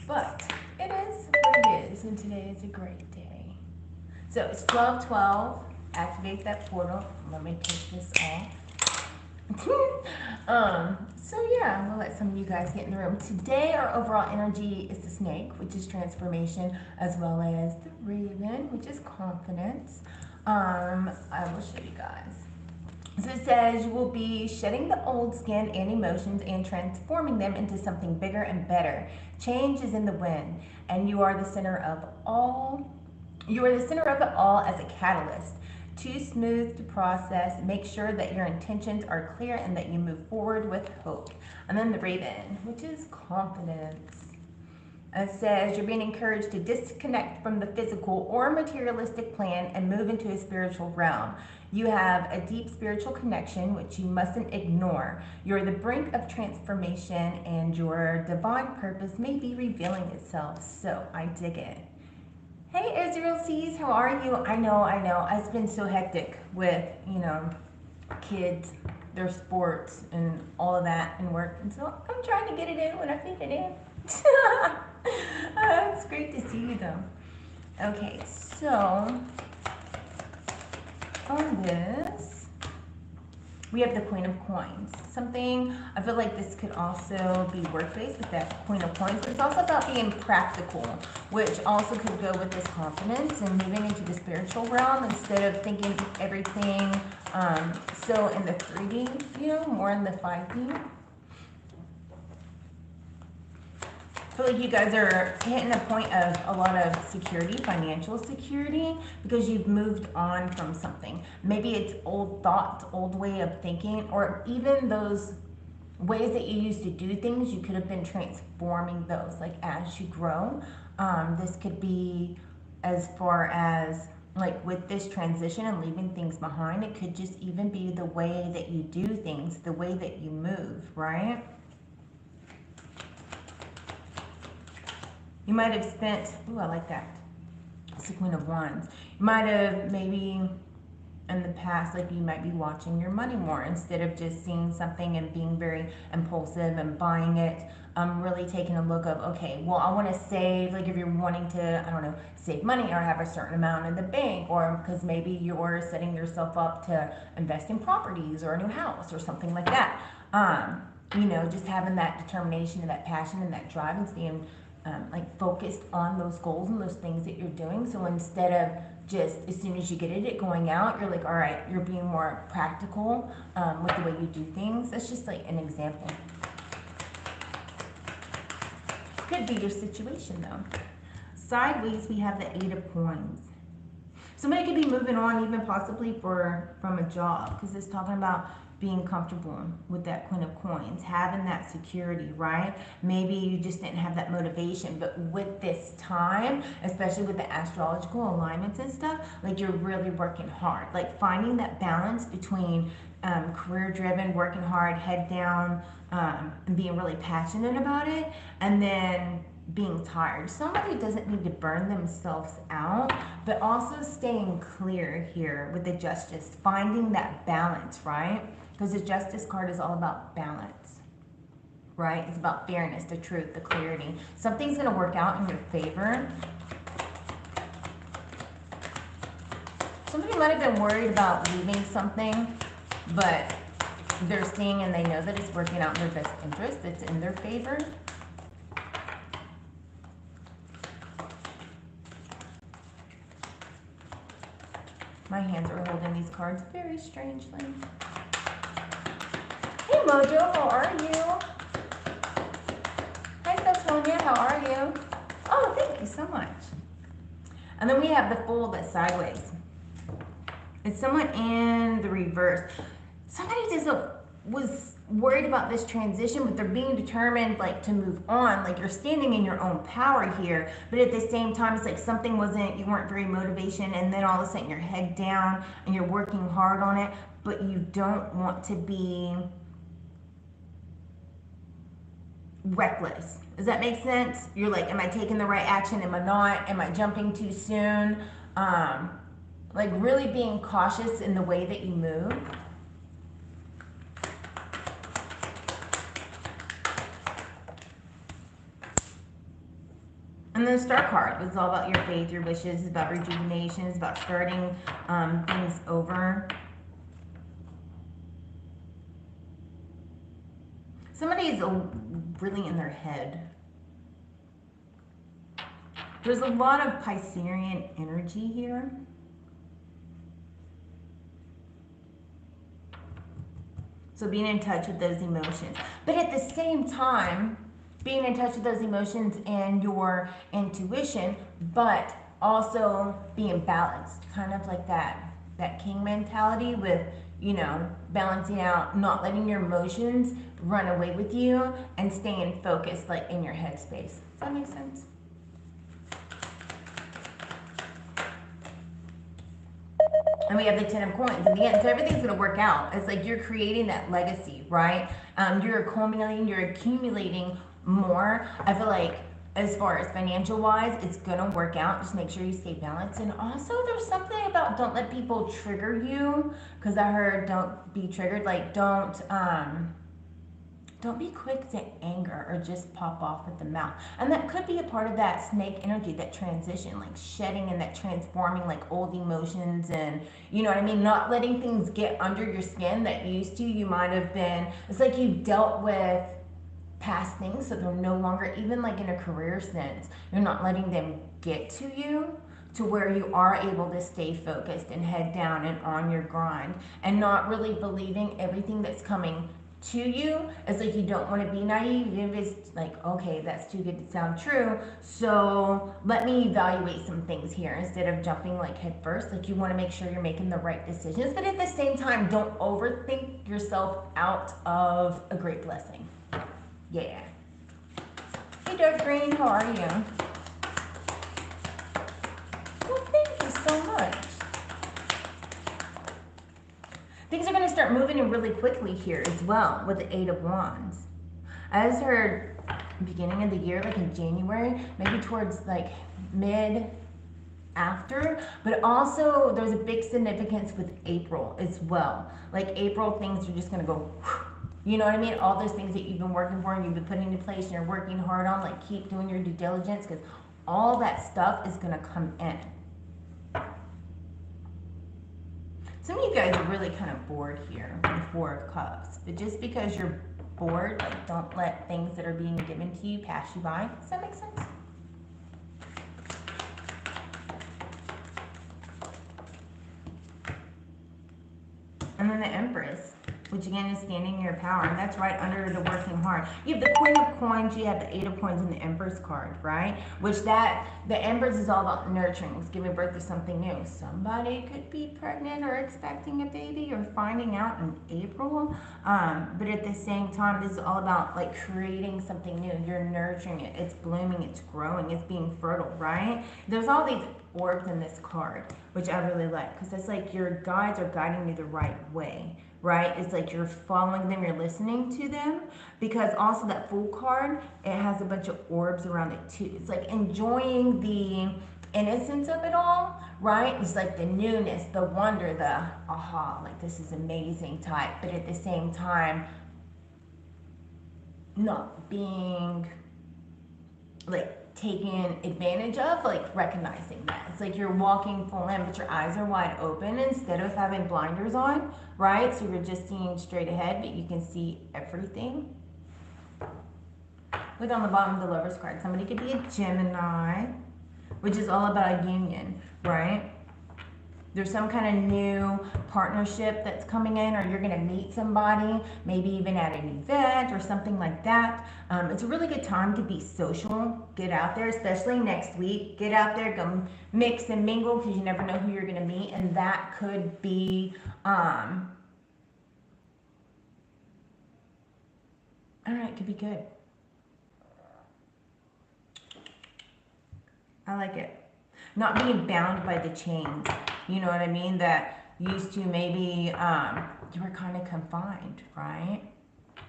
But it is what it is, and today is a great day. So it's 12:12. Activate that portal. Let me take this off. So yeah, we'll let some of you guys get in the room. Today our overall energy is the snake, which is transformation, as well as the raven, which is confidence. I will show you guys. So it says you will be shedding the old skin and emotions and transforming them into something bigger and better. Change is in the wind, and you are the center of all. You are the center of it all as a catalyst. Too smooth to process. Make sure that your intentions are clear and that you move forward with hope. And then the raven, which is confidence. It says you're being encouraged to disconnect from the physical or materialistic plan and move into a spiritual realm. You have a deep spiritual connection, which you mustn't ignore. You're the brink of transformation, and your divine purpose may be revealing itself. So I dig it. Hey Israel Seas, how are you? I know. It's been so hectic with, kids, their sports, and all of that, and work. And so I'm trying to get it in when I fit it in. It's great to see you though. Okay, so on this, we have the Queen of Coins. Something, I feel like this could also be work-based with that Queen of Coins, but it's also about being practical, which also could go with this confidence and moving into the spiritual realm instead of thinking everything so in the 3D, more in the 5D. I feel like you guys are hitting a point of a lot of security, financial security, because you've moved on from something. Maybe it's old thoughts, old way of thinking, or even those ways that you used to do things, you could have been transforming those, like as you grow. This could be as far as like with this transition and leaving things behind. It could just even be the way that you do things, the way that you move, right? You might have spent, ooh, I like that. It's the Queen of Wands. You might have maybe in the past, like you might be watching your money more instead of just seeing something and being very impulsive and buying it. Really taking a look of, okay, well, I want to save, like if you're wanting to, I don't know, save money or have a certain amount in the bank, or because maybe you're setting yourself up to invest in properties or a new house or something like that. Just having that determination and that passion and that drive and staying like focused on those goals and those things that you're doing. So instead of just as soon as you get it going out, you're like, all right, you're being more practical with the way you do things. That's just like an example. Could be your situation though. Sideways, we have the 8 of Coins. Somebody could be moving on even possibly from a job, because it's talking about being comfortable with that Queen of Coins, having that security, right? Maybe you just didn't have that motivation, but with this time, especially with the astrological alignments and stuff, like you're really working hard, like finding that balance between career driven, working hard, head down, and being really passionate about it, and then being tired. Somebody doesn't need to burn themselves out, but also staying clear here with the Justice, finding that balance, right? Because the Justice card is all about balance, right? It's about fairness, the truth, the clarity. Something's going to work out in your favor. Somebody might have been worried about leaving something, but they're seeing and they know that it's working out in their best interest. It's in their favor. My hands are holding these cards very strangely. Hey Mojo, how are you? Hi Sotonia, how are you? Oh, thank you so much. And then we have the Fool that's sideways. It's someone in the reverse. Somebody just was worried about this transition, but they're being determined like to move on. Like you're standing in your own power here, but at the same time, it's like something you weren't very motivation, and then all of a sudden you're head down and you're working hard on it, but you don't want to be reckless. Does that make sense? You're like, am I taking the right action? Am I not? Am I jumping too soon? Like really being cautious in the way that you move. And the Star card was all about your faith, your wishes, it's about rejuvenation, it's about starting things over. Somebody is really in their head. There's a lot of Piscean energy here. So being in touch with those emotions. But at the same time, being in touch with those emotions and your intuition, but also being balanced. Kind of like that king mentality with, you know, balancing out, not letting your emotions run away with you and staying focused like in your headspace. Does that make sense? And we have the 10 of coins in the end. So everything's going to work out. It's like you're creating that legacy, right? You're accumulating more. I feel like as far as financial wise, it's going to work out. Just make sure you stay balanced. And also there's something about don't let people trigger you. Because I heard don't be triggered. Like don't be quick to anger or just pop off at the mouth. And that could be a part of that snake energy, that transition, like shedding and that transforming like old emotions and, you know what I mean? Not letting things get under your skin that used to. You might have been, it's like you dealt with past things so they're no longer, even like in a career sense, you're not letting them get to you to where you are able to stay focused and head down and on your grind and not really believing everything that's coming to you. It's like you don't want to be naive. If it's like, okay, that's too good to sound true, so let me evaluate some things here instead of jumping like head first. Like you want to make sure you're making the right decisions, but at the same time, don't overthink yourself out of a great blessing. Yeah. Hey, Dark Green, how are you? Well, thank you so much. Things are going to start moving in really quickly here as well with the 8 of Wands. I just heard beginning of the year, like in January, maybe towards like mid after, but also there's a big significance with April as well. Like April, things are just going to go, you know what I mean? All those things that you've been working for and you've been putting into place and you're working hard on, like keep doing your due diligence because all that stuff is going to come in. Some of you guys are really kind of bored here with the 4 of Cups. But just because you're bored, like don't let things that are being given to you pass you by. Does that make sense? And then the Empress, which again is standing in your power, and that's right under the working hard. You have the Queen of Coins, you have the 8 of Coins, and the Empress card, right? Which the Empress is all about nurturing. It's giving birth to something new. Somebody could be pregnant or expecting a baby or finding out in April. But at the same time, this is all about like creating something new. You're nurturing it. It's blooming, it's growing, it's being fertile, right? There's all these orbs in this card, which I really like because it's like your guides are guiding you the right way. Right? It's like you're following them, you're listening to them, because also that Fool card, it has a bunch of orbs around it too. It's like enjoying the innocence of it all, right? It's like the newness, the wonder, the aha, like this is amazing type, but at the same time, not being like taken advantage of, like recognizing that. It's like you're walking full in, but your eyes are wide open instead of having blinders on, right? So you're just seeing straight ahead, but you can see everything. Look on the bottom of the Lover's card. Somebody could be a Gemini, which is all about a union, right? There's some kind of new partnership that's coming in, or you're going to meet somebody, maybe even at an event or something like that. It's a really good time to be social. Get out there, especially next week. Get out there, go mix and mingle because you never know who you're going to meet. And that could be, I don't know, it could be good. I like it. Not being bound by the chains, you know what I mean? That used to maybe you were kind of confined, right?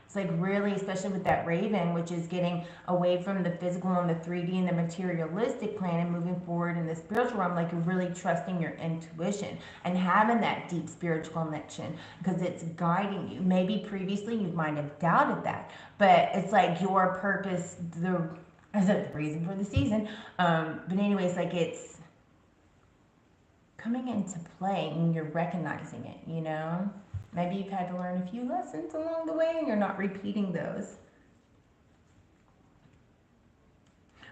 It's like really, especially with that Raven, which is getting away from the physical and the 3D and the materialistic plan and moving forward in the spiritual realm, like you're really trusting your intuition and having that deep spiritual connection because it's guiding you. Maybe previously you might have doubted that, but it's like your purpose, as a reason for the season. But anyways, like it's coming into play and you're recognizing it, you know? Maybe you've had to learn a few lessons along the way and you're not repeating those.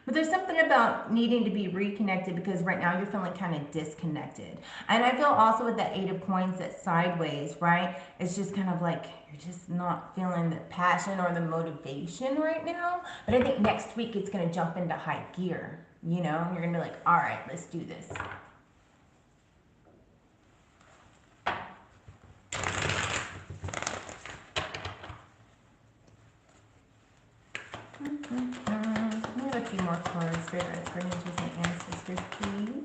But there's something about needing to be reconnected because right now you're feeling kind of disconnected. And I feel also with that 8 of coins, that sideways, right? It's just kind of like you're just not feeling the passion or the motivation right now. But I think next week it's going to jump into high gear. You know, you're going to be like, all right, let's do this. A few more cards for your energies and ancestors, please.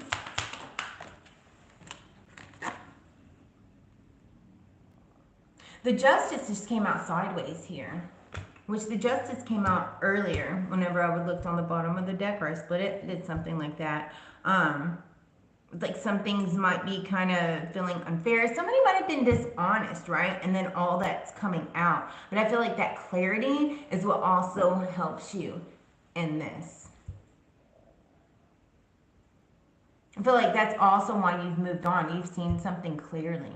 The Justice just came out sideways here, which the Justice came out earlier whenever I would looked on the bottom of the deck, or I split it, did something like that. Like some things might be kind of feeling unfair. Somebody might have been dishonest, right? And then all that's coming out. But I feel like that clarity is what also helps you in this. I feel like that's also why you've moved on. You've seen something clearly.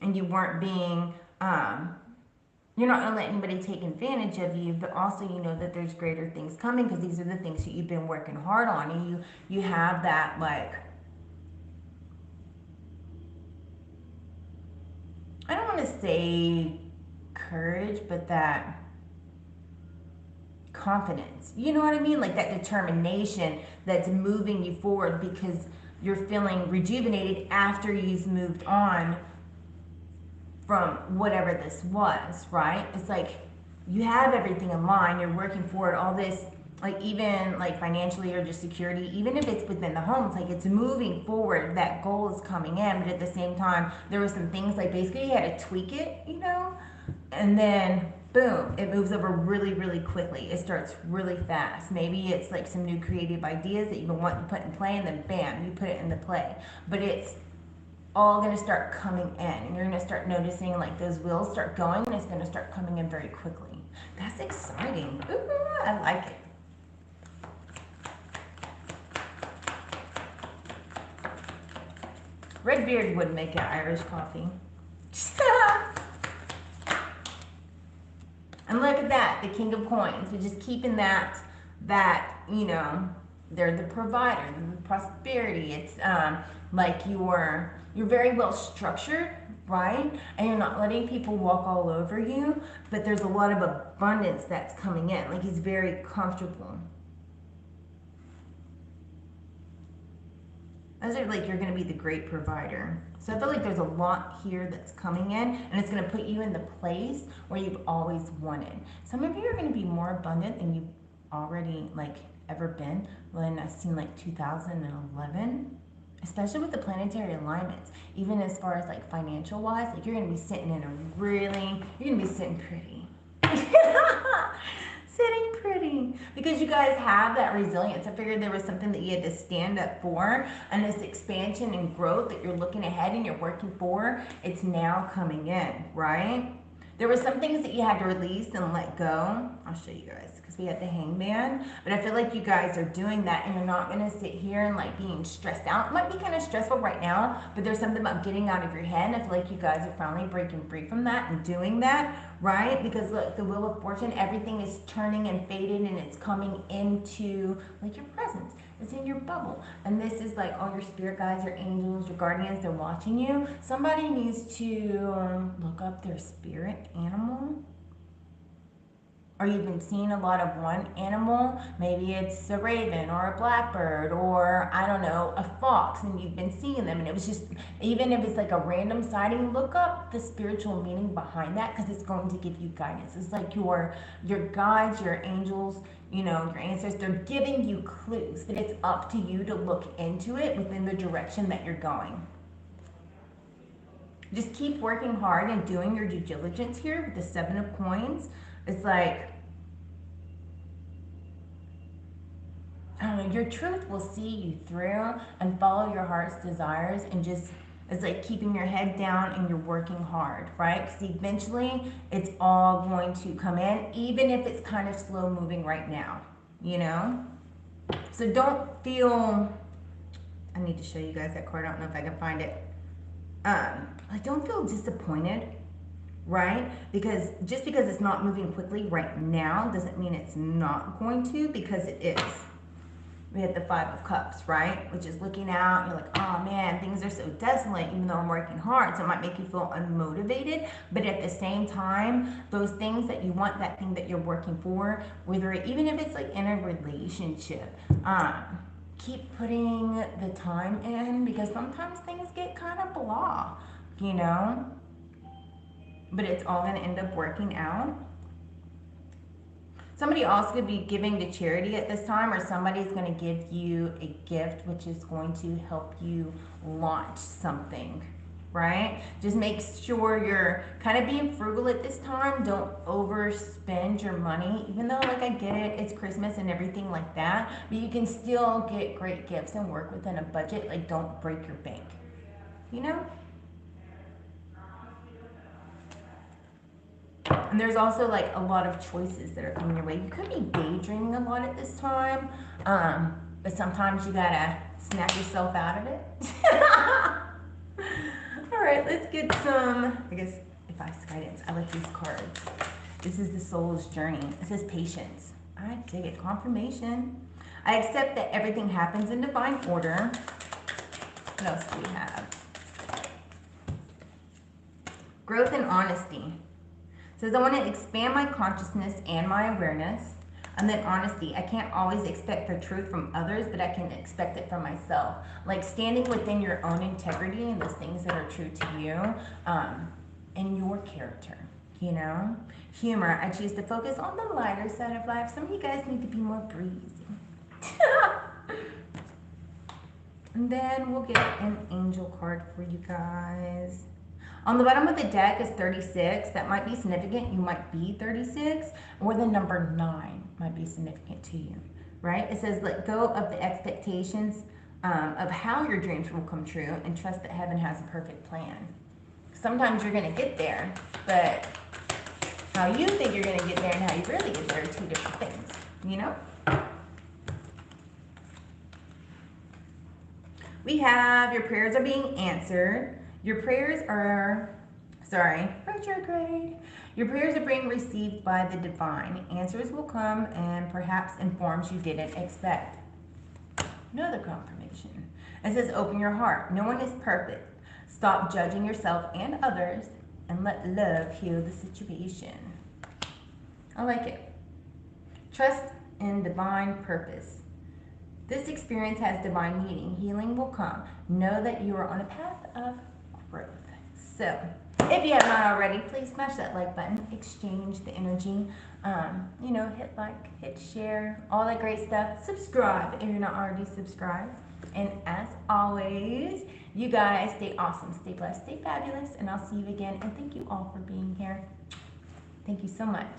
And you weren't being, you're not going to let anybody take advantage of you, but also you know that there's greater things coming because these are the things that you've been working hard on. And you have that, like, I don't want to say courage, but that confidence, you know what I mean? Like that determination that's moving you forward because you're feeling rejuvenated after you've moved on from whatever this was, right? It's like you have everything in line, you're working forward, all this, like even like financially or just security, even if it's within the home, it's like it's moving forward, that goal is coming in, but at the same time, there were some things like basically you had to tweak it, you know? And then boom, it moves over really, really quickly. It starts really fast. Maybe it's like some new creative ideas that you've been wanting to put in play, and then bam, you put it into play. But it's all going to start coming in, and you're going to start noticing like those wheels start going, and it's going to start coming in very quickly. That's exciting. Ooh, I like it. Red beard would make an Irish coffee. And look at that, the King of Coins. We're just keeping that, you know, they're the provider, the prosperity. It's like you're very well structured, right? And you're not letting people walk all over you, but there's a lot of abundance that's coming in. Like he's very comfortable. As if like you're going to be the great provider. So I feel like there's a lot here that's coming in, and it's going to put you in the place where you've always wanted. Some of you are going to be more abundant than you've already like ever been. When I've seen like 2011, especially with the planetary alignments, even as far as like financial wise, like you're going to be sitting in a really, you're going to be sitting pretty. Sitting pretty because you guys have that resilience. I figured there was something that you had to stand up for, and this expansion and growth that you're looking ahead and you're working for, it's now coming in, right? There were some things that you had to release and let go. I'll show you guys because we had the Hangman, but I feel like you guys are doing that, and you're not going to sit here and like being stressed out. It might be kind of stressful right now, but there's something about getting out of your head, and I feel like you guys are finally breaking free from that and doing that, right? Because look, the Wheel of Fortune, everything is turning and fading, and it's coming into like your presence. It's in your bubble. And this is like all your spirit guides, your angels, your guardians, they're watching you. Somebody needs to look up their spirit animal. Or you've been seeing a lot of one animal. Maybe it's a raven or a blackbird or, I don't know, a fox, and you've been seeing them. And it was just, even if it's like a random sighting, look up the spiritual meaning behind that, because it's going to give you guidance. It's like your guides, your angels, you know, your ancestors, they're giving you clues, but it's up to you to look into it within the direction that you're going. Just keep working hard and doing your due diligence here with the 7 of Coins. It's like, I don't know, your truth will see you through and follow your heart's desires, and just, it's like keeping your head down and you're working hard, right? Because eventually it's all going to come in, even if it's kind of slow moving right now. you know? So don't feel, I need to show you guys that card. I don't know if I can find it. Like, don't feel disappointed, right? Because just because it's not moving quickly right now doesn't mean it's not going to, because it is. We had the Five of Cups, right? Which is looking out, you're like, oh man, things are so desolate, even though I'm working hard. So it might make you feel unmotivated, but at the same time, those things that you want, that thing that you're working for, whether even if it's like in a relationship, keep putting the time in, because sometimes things get kind of blah, you know? But it's all gonna end up working out. Somebody else could be giving to charity at this time, or somebody's going to give you a gift which is going to help you launch something, right? Just make sure you're kind of being frugal at this time. Don't overspend your money, even though, like, I get it, it's Christmas and everything like that, but you can still get great gifts and work within a budget. Like, don't break your bank, you know? And there's also like a lot of choices that are coming your way. You could be daydreaming a lot at this time, but sometimes you gotta snap yourself out of it. All right, let's get some, I guess, advice, guidance. I like these cards. This is the soul's journey. It says patience. I dig it. Confirmation. I accept that everything happens in divine order. What else do we have? Growth and honesty. It says, I want to expand my consciousness and my awareness. And then honesty. I can't always expect the truth from others, but I can expect it from myself. Like standing within your own integrity and those things that are true to you, and your character, you know? Humor. I choose to focus on the lighter side of life. Some of you guys need to be more breezy. And then we'll get an angel card for you guys. On the bottom of the deck is 36. That might be significant. You might be 36, or the number 9 might be significant to you, right? It says, let go of the expectations of how your dreams will come true and trust that heaven has a perfect plan. Sometimes you're going to get there, but how you think you're going to get there and how you really get there are two different things, you know? We have your prayers are being answered. Your prayers are, retrograde. Your prayers are being received by the divine. Answers will come, and perhaps in forms you didn't expect. Another confirmation. It says, open your heart. No one is perfect. Stop judging yourself and others, and let love heal the situation. I like it. Trust in divine purpose. This experience has divine meaning. Healing will come. Know that you are on a path of growth. So, if you have not already, please smash that like button, exchange the energy, you know, hit like, hit share, all that great stuff. Subscribe if you're not already subscribed. And as always, you guys stay awesome, stay blessed, stay fabulous, and I'll see you again. And thank you all for being here. Thank you so much.